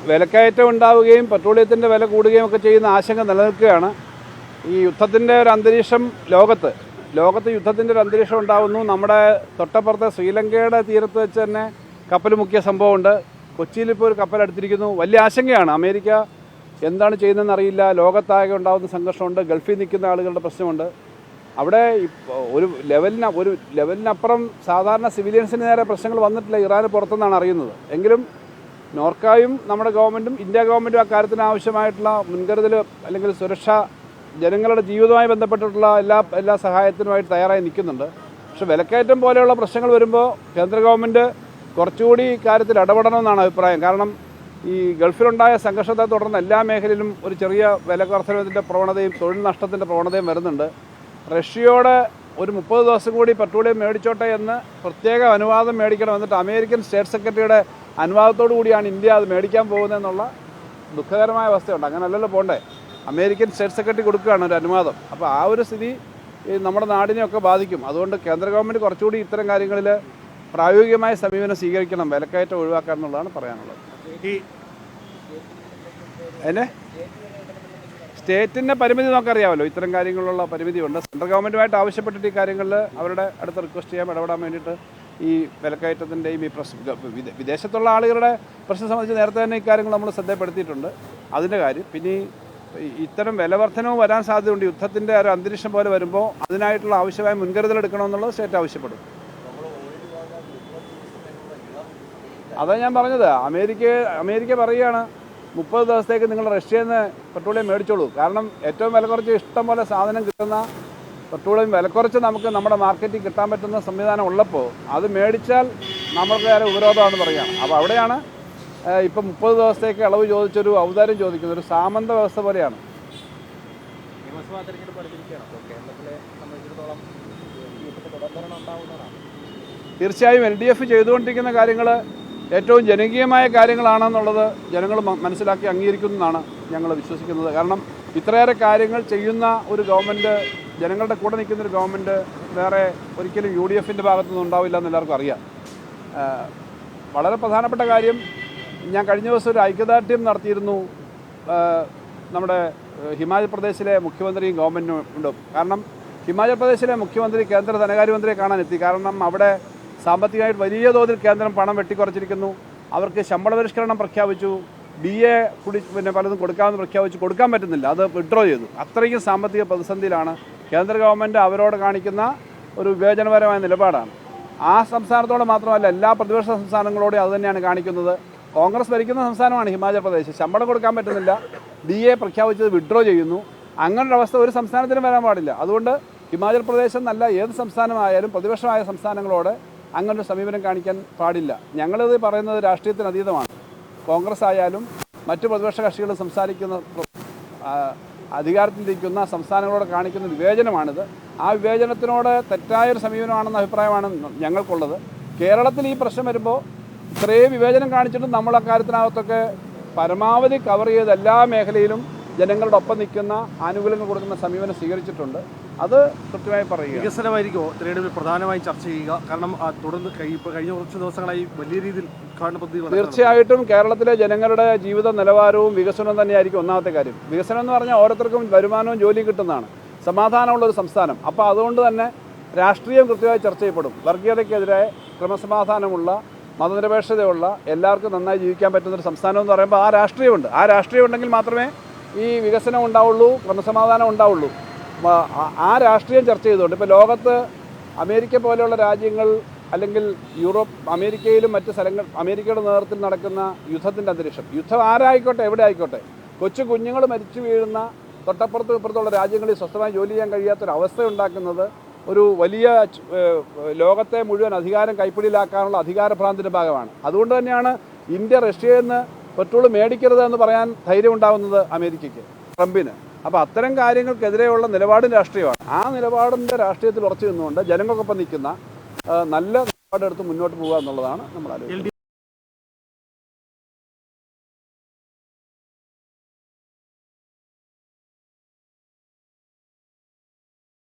വിലക്കയറ്റം ഉണ്ടാവുകയും പെട്രോളിയത്തിൻ്റെ വില കൂടുകയും ഒക്കെ ചെയ്യുന്ന ആശങ്ക നിലനിൽക്കുകയാണ്. ഈ യുദ്ധത്തിൻ്റെ ഒരു അന്തരീക്ഷം ലോകത്ത് യുദ്ധത്തിൻ്റെ ഒരു അന്തരീക്ഷം ഉണ്ടാകുന്നു. നമ്മുടെ തൊട്ടപ്പുറത്തെ ശ്രീലങ്കയുടെ തീരത്ത് വെച്ച് തന്നെ കപ്പൽ മുക്കിയ സംഭവമുണ്ട്. കൊച്ചിയിൽ ഇപ്പോൾ ഒരു കപ്പൽ അടുത്തിരിക്കുന്നു. വലിയ ആശങ്കയാണ്. അമേരിക്ക എന്താണ് ചെയ്യുന്നതെന്ന് അറിയില്ല. ലോകത്താകെ ഉണ്ടാകുന്ന സംഘർഷമുണ്ട്. ഗൾഫിൽ നിൽക്കുന്ന ആളുകളുടെ പ്രശ്നമുണ്ട്. അവിടെ ഒരു ലെവലിനപ്പുറം സാധാരണ സിവിലിയൻസിന് നേരെ പ്രശ്നങ്ങൾ വന്നിട്ടില്ല. ഇറാന് പുറത്തുനിന്നാണ് അറിയുന്നത്. എങ്കിലും നോർക്കായും നമ്മുടെ ഗവൺമെൻറ്റും ഇന്ത്യ ഗവൺമെൻറ്റും അക്കാര്യത്തിന് ആവശ്യമായിട്ടുള്ള മുൻകരുതൽ അല്ലെങ്കിൽ സുരക്ഷ ജനങ്ങളുടെ ജീവിതവുമായി ബന്ധപ്പെട്ടിട്ടുള്ള എല്ലാ സഹായത്തിനുമായിട്ട് തയ്യാറായി നിൽക്കുന്നുണ്ട്. പക്ഷേ വിലക്കയറ്റം പോലെയുള്ള പ്രശ്നങ്ങൾ വരുമ്പോൾ കേന്ദ്ര ഗവൺമെൻറ് കുറച്ചുകൂടി കാര്യത്തിൽ ഇടപെടണമെന്നാണ് അഭിപ്രായം. കാരണം ഈ ഗൾഫിലുണ്ടായ സംഘർഷത്തെ തുടർന്ന് എല്ലാ മേഖലയിലും ഒരു ചെറിയ വില വർധനവിൻ്റെ പ്രവണതയും തൊഴിൽ നഷ്ടത്തിൻ്റെ പ്രവണതയും വരുന്നുണ്ട്. റഷ്യയോട് ഒരു 30 ദിവസം കൂടി പെട്രോളിയം മേടിച്ചോട്ടെ എന്ന് പ്രത്യേക അനുവാദം മേടിക്കണം. എന്നിട്ട് അമേരിക്കൻ സ്റ്റേറ്റ് സെക്രട്ടറിയുടെ അനുവാദത്തോടു കൂടിയാണ് ഇന്ത്യ അത് മേടിക്കാൻ പോകുന്നതെന്നുള്ള ദുഃഖകരമായ അവസ്ഥയുണ്ട്. അങ്ങനെയല്ലല്ലോ പോകണ്ടേ. അമേരിക്കൻ സ്റ്റേറ്റ് സെക്രട്ടറി കൊടുക്കുകയാണ് ഒരു അനുവാദം. അപ്പോൾ ആ ഒരു സ്ഥിതി നമ്മുടെ നാടിനെയൊക്കെ ബാധിക്കും. അതുകൊണ്ട് കേന്ദ്ര ഗവൺമെൻറ് കുറച്ചുകൂടി ഇത്തരം കാര്യങ്ങളിൽ പ്രായോഗികമായ സമീപനം സ്വീകരിക്കണം. വിലക്കയറ്റം ഒഴിവാക്കാൻ എന്നുള്ളതാണ് പറയാനുള്ളത്. സ്റ്റേറ്റിൻ്റെ പരിമിതി നമുക്കറിയാമല്ലോ. ഇത്തരം കാര്യങ്ങളിലുള്ള പരിമിതിയുണ്ട്. സെൻട്രൽ ഗവൺമെൻറ്റുമായിട്ട് ആവശ്യപ്പെട്ടിട്ട് ഈ കാര്യങ്ങളിൽ അവരുടെ അടുത്ത് റിക്വസ്റ്റ് ചെയ്യാൻ ഇടപെടാൻ വേണ്ടിയിട്ട് ഈ വിലക്കയറ്റത്തിൻ്റെയും ഈ വിദേശത്തുള്ള ആളുകളുടെ പ്രശ്നം സംബന്ധിച്ച് നേരത്തെ തന്നെ ഇക്കാര്യങ്ങൾ നമ്മൾ ശ്രദ്ധപ്പെടുത്തിയിട്ടുണ്ട്. അതിൻ്റെ കാര്യം പിന്നെ ഇത്തരം വിലവർധനവും വരാൻ സാധ്യതയുണ്ട്. യുദ്ധത്തിൻ്റെ ഒരു അന്തരീക്ഷം പോലെ വരുമ്പോൾ അതിനായിട്ടുള്ള ആവശ്യമായ മുൻകരുതൽ എടുക്കണമെന്നുള്ളത് സ്റ്റേറ്റ് ആവശ്യപ്പെടും. അതാണ് ഞാൻ പറഞ്ഞത്. അമേരിക്ക പറയുകയാണ് 30 ദിവസത്തേക്ക് നിങ്ങൾ റഷ്യയിൽ നിന്ന് പെട്രോളിയം മേടിച്ചോളൂ. കാരണം ഏറ്റവും വില കുറച്ച് ഇഷ്ടം പോലെ സാധനം കിട്ടുന്ന പെട്രോളിയം വില കുറച്ച് നമുക്ക് നമ്മുടെ മാർക്കറ്റിൽ കിട്ടാൻ പറ്റുന്ന സംവിധാനം ഉള്ളപ്പോൾ അത് മേടിച്ചാൽ നമ്മൾക്ക് വേറെ ഉപരോധമാണെന്ന് പറയുകയാണ്. അപ്പോൾ അവിടെയാണ് ഇപ്പം 30 ദിവസത്തേക്ക് ഇളവ് ചോദിച്ചൊരു ഔദാര്യം ചോദിക്കുന്നത്. ഒരു സാമന്ത വ്യവസ്ഥ പോലെയാണ്. തീർച്ചയായും LDF ചെയ്തുകൊണ്ടിരിക്കുന്ന കാര്യങ്ങൾ ഏറ്റവും ജനകീയമായ കാര്യങ്ങളാണെന്നുള്ളത് ജനങ്ങൾ മനസ്സിലാക്കി അംഗീകരിക്കുന്നതാണ് ഞങ്ങൾ വിശ്വസിക്കുന്നത്. കാരണം ഇത്രയേറെ കാര്യങ്ങൾ ചെയ്യുന്ന ഒരു ഗവൺമെൻറ്, ജനങ്ങളുടെ കൂടെ നിൽക്കുന്ന ഒരു ഗവൺമെൻറ് വേറെ ഒരിക്കലും UDFൻ്റെ ഭാഗത്തുനിന്ന് ഉണ്ടാവില്ല എന്ന് എല്ലാവർക്കും അറിയാം. വളരെ പ്രധാനപ്പെട്ട കാര്യം, ഞാൻ കഴിഞ്ഞ ദിവസം ഒരു ഐക്യദാർഢ്യം നടത്തിയിരുന്നു നമ്മുടെ ഹിമാചൽ പ്രദേശിലെ മുഖ്യമന്ത്രിയും ഗവൺമെൻറ്റും. കാരണം ഹിമാചൽ പ്രദേശിലെ മുഖ്യമന്ത്രി കേന്ദ്ര ധനകാര്യമന്ത്രിയെ കാണാനെത്തി. കാരണം അവിടെ സാമ്പത്തികമായിട്ട് വലിയ തോതിൽ കേന്ദ്രം പണം വെട്ടിക്കുറച്ചിരിക്കുന്നു. അവർക്ക് ശമ്പള പരിഷ്കരണം പ്രഖ്യാപിച്ചു. DA കൂടി പലതും കൊടുക്കാമെന്ന് പ്രഖ്യാപിച്ചു. കൊടുക്കാൻ പറ്റുന്നില്ല. അത് വിഡ്രോ ചെയ്തു. അത്രയ്ക്കും സാമ്പത്തിക പ്രതിസന്ധിയിലാണ്. കേന്ദ്ര ഗവൺമെൻറ് അവരോട് കാണിക്കുന്ന ഒരു വിവേചനപരമായ നിലപാടാണ്. ആ സംസ്ഥാനത്തോടെ മാത്രമല്ല, എല്ലാ പ്രതിപക്ഷ സംസ്ഥാനങ്ങളോടും അതുതന്നെയാണ് കാണിക്കുന്നത്. കോൺഗ്രസ് ഭരിക്കുന്ന സംസ്ഥാനമാണ് ഹിമാചൽ പ്രദേശ്. ശമ്പളം കൊടുക്കാൻ പറ്റുന്നില്ല. DA പ്രഖ്യാപിച്ചത് വിഡ്രോ ചെയ്യുന്നു. അങ്ങനൊരു അവസ്ഥ ഒരു സംസ്ഥാനത്തിനും വരാൻ പാടില്ല. അതുകൊണ്ട് ഹിമാചൽ പ്രദേശ് എന്നല്ല, ഏത് സംസ്ഥാനമായാലും പ്രതിപക്ഷമായ സംസ്ഥാനങ്ങളോട് അങ്ങനൊരു സമീപനം കാണിക്കാൻ പാടില്ല. ഞങ്ങളിത് പറയുന്നത് രാഷ്ട്രീയത്തിന് അതീതമാണ്. കോൺഗ്രസ് ആയാലും മറ്റു പ്രതിപക്ഷ കക്ഷികൾ സംസാരിക്കുന്ന അധികാരത്തിലിരിക്കുന്ന സംസ്ഥാനങ്ങളോട് കാണിക്കുന്ന വിവേചനമാണിത്. ആ വിവേചനത്തിനോട് തെറ്റായൊരു സമീപനമാണെന്ന അഭിപ്രായമാണ് ഞങ്ങൾക്കുള്ളത്. കേരളത്തിൽ ഈ പ്രശ്നം വരുമ്പോൾ ഇത്രയും വിവേചനം കാണിച്ചിട്ടും നമ്മൾ അക്കാര്യത്തിനകത്തൊക്കെ പരമാവധി കവർ ചെയ്ത് എല്ലാ മേഖലയിലും ജനങ്ങളുടെ ഒപ്പം നിൽക്കുന്ന ആനുകൂല്യങ്ങൾ കൊടുക്കുന്ന സമീപനം സ്വീകരിച്ചിട്ടുണ്ട്. അത് കൃത്യമായി പറയുക. വികസനമായിരിക്കുമോ തിരഞ്ഞെടുപ്പിൽ പ്രധാനമായും ചർച്ച ചെയ്യുക? കാരണം തുടർന്ന് കഴിഞ്ഞ കുറച്ച് ദിവസങ്ങളായി വലിയ രീതിയിൽ ഉദ്ഘാടന പദ്ധതികൾ. തീർച്ചയായിട്ടും കേരളത്തിലെ ജനങ്ങളുടെ ജീവിത നിലവാരവും വികസനവും തന്നെയായിരിക്കും ഒന്നാമത്തെ കാര്യം. വികസനം എന്ന് പറഞ്ഞാൽ ഓരോരുത്തർക്കും വരുമാനവും ജോലിയും കിട്ടുന്നതാണ്. സമാധാനമുള്ളൊരു സംസ്ഥാനം. അപ്പോൾ അതുകൊണ്ട് തന്നെ രാഷ്ട്രീയം കൃത്യമായി ചർച്ച ചെയ്യപ്പെടും. വർഗീയതയ്ക്കെതിരെ ക്രമസമാധാനമുള്ള മതനിരപേക്ഷതയുള്ള എല്ലാവർക്കും നന്നായി ജീവിക്കാൻ പറ്റുന്നൊരു സംസ്ഥാനം എന്ന് പറയുമ്പോൾ ആ രാഷ്ട്രീയമുണ്ട്. ആ രാഷ്ട്രീയം ഉണ്ടെങ്കിൽ മാത്രമേ ഈ വികസനം ഉണ്ടാവുള്ളൂ, ക്രമസമാധാനം ഉണ്ടാവുള്ളൂ. ആ രാഷ്ട്രീയം ചർച്ച ചെയ്തുകൊണ്ട് ഇപ്പോൾ ലോകത്ത് അമേരിക്ക പോലെയുള്ള രാജ്യങ്ങൾ അല്ലെങ്കിൽ അമേരിക്കയിലും മറ്റ് സ്ഥലങ്ങൾ അമേരിക്കയുടെ നേതൃത്വത്തിൽ നടക്കുന്ന യുദ്ധത്തിൻ്റെ അന്തരീക്ഷം, യുദ്ധം ആരായിക്കോട്ടെ എവിടെ ആയിക്കോട്ടെ, കൊച്ചു കുഞ്ഞുങ്ങൾ മരിച്ചു വീഴുന്ന തൊട്ടപ്പുറത്തും ഇപ്പുറത്തുള്ള രാജ്യങ്ങളിൽ സ്വസ്ഥമായി ജോലി ചെയ്യാൻ കഴിയാത്തൊരവസ്ഥ ഉണ്ടാക്കുന്നത് ഒരു വലിയ ലോകത്തെ മുഴുവൻ അധികാരം കൈപ്പിടിയിലാക്കാനുള്ള അധികാരഭ്രാന്തിൻ്റെ ഭാഗമാണ്. അതുകൊണ്ട് തന്നെയാണ് ഇന്ത്യ റഷ്യയിൽ നിന്ന് പെട്രോൾ മേടിക്കരുത് എന്ന് പറയാൻ ധൈര്യം ഉണ്ടാകുന്നത് അമേരിക്കയ്ക്ക്, ട്രംപിന്. അപ്പോൾ അത്തരം കാര്യങ്ങൾക്കെതിരെയുള്ള നിലപാടും രാഷ്ട്രീയമാണ്. ആ നിലപാടിൻ്റെ രാഷ്ട്രീയത്തിൽ ഉറച്ചു നിന്നുകൊണ്ട് ജനങ്ങൾക്കൊപ്പം നിൽക്കുന്ന നല്ല നിലപാടെടുത്ത് മുന്നോട്ട് പോകുക എന്നുള്ളതാണ് നമ്മൾ ആലോചിക്കുന്നത്.